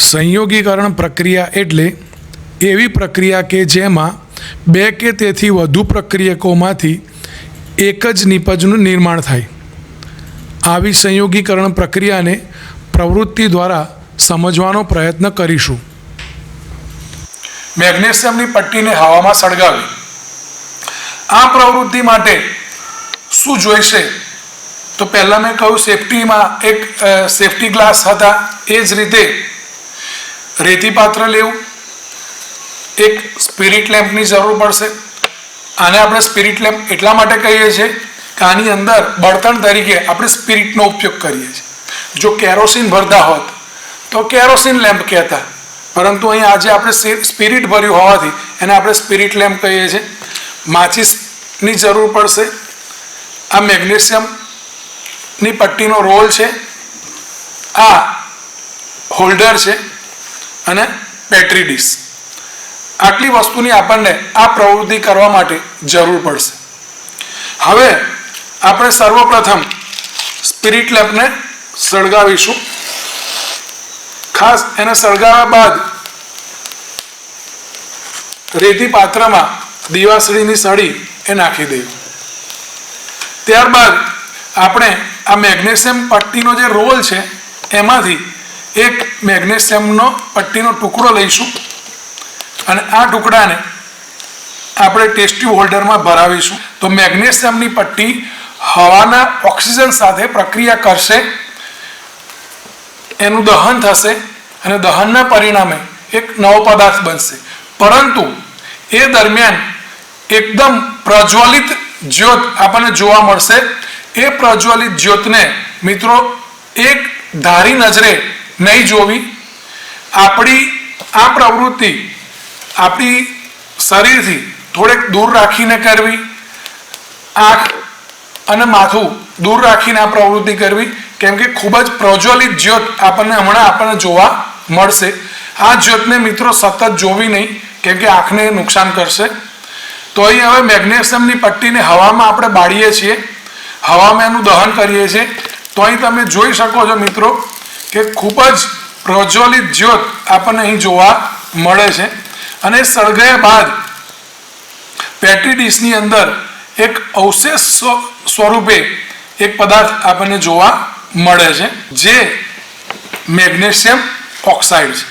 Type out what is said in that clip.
સંયોગીકરણ પ્રક્રિયા એટલે એવી પ્રક્રિયા કે જેમાં બે કે તેથી વધુ પ્રક્રિયકોમાંથી એક જ નિપજનું નિર્માણ થાય. આવી સંયોગીકરણ પ્રક્રિયાને પ્રવૃત્તિ દ્વારા સમજવાનો પ્રયત્ન કરીશું. મેગ્નેશિયમની પટ્ટીને હવામાં સળગાવી. આ પ્રવૃત્તિ માટે શું જોઈશે? તો પહેલાં મેં કહ્યું સેફટીમાં એક સેફટી ગ્લાસ હતા. એ જ રીતે રેતી પાત્ર લેવું, એક સ્પિરિટ લેમ્પની જરૂર પડશે. આને આપણે સ્પિરિટ લેમ્પ એટલા માટે કહીએ છીએ કે આની અંદર બળતણ તરીકે આપણે સ્પિરિટનો ઉપયોગ કરીએ છીએ. જો કેરોસીન ભરતા હોત તો કેરોસીન લેમ્પ કહેતા, પરંતુ અહીં આજે આપણે સ્પિરિટ ભર્યું હોવાથી એને આપણે સ્પિરિટ લેમ્પ કહીએ છીએ. માચિસની જરૂર પડશે. આ મેગ્નેશિયમની પટ્ટીનો રોલ છે, આ હોલ્ડર છે અને બેટરી ડીશ. આટલી વસ્તુની આપણને આ પ્રવૃત્તિ કરવા માટે જરૂર પડશે. હવે આપણે સર્વપ્રથમ સ્પિરિટ લેમ્પને સળગાવીશું. ખાસ એને સળગાવ્યા બાદ રેતી પાત્રમાં દીવાસળીની સળી એ નાખી દઈએ. ત્યારબાદ આપણે આ મેગ્નેશિયમ પટ્ટીનો જે રોલ છે એમાંથી એક મેગ્નેશિયમનો પટ્ટીનો ટુકડો લઈશું અને આ ટુકડાને આપણે ટેસ્ટ ટ્યુબ હોલ્ડરમાં ભરાવીશું. તો મેગ્નેશિયમની પટ્ટી હવાના ઓક્સિજન સાથે પ્રક્રિયા કરશે, એનું દહન થશે અને દહનના પરિણામે એક નવો પદાર્થ બનશે. પરંતુ એ દરમિયાન એકદમ પ્રજ્વલિત જ્યોત આપણને જોવા મળશે. એ પ્રજ્વલિત જ્યોતને મિત્રો એક ધારી નજરે નહીં જોવી. આપણી આ પ્રવૃત્તિ આપણી શરીરથી થોડેક દૂર રાખીને કરવી. આંખ અને માથું દૂર રાખીને આ પ્રવૃત્તિ કરવી, કેમ કે ખૂબ જ પ્રજ્વલિત જ્યોત આપણને જોવા મળશે. આ જ્યોતને મિત્રો સતત જોવી નહીં, કેમ કે આંખને નુકસાન કરશે. તો અહીં હવે મેગ્નેશિયમની પટ્ટીને હવામાં આપણે બાળીએ છીએ, હવામાં એનું દહન કરીએ છીએ. તો અહીં તમે જોઈ શકો છો મિત્રો કે ખૂબ જ પ્રજ્વલિત જ્યોત આપણને અહીં જોવા મળે છે. અને સળગાયા બાદ બેટરી ડીશની અંદર એક અવશેષ સ્વરૂપે એક પદાર્થ આપણને જોવા મળે છે, જે મેગ્નેશિયમ ઓક્સાઇડ છે.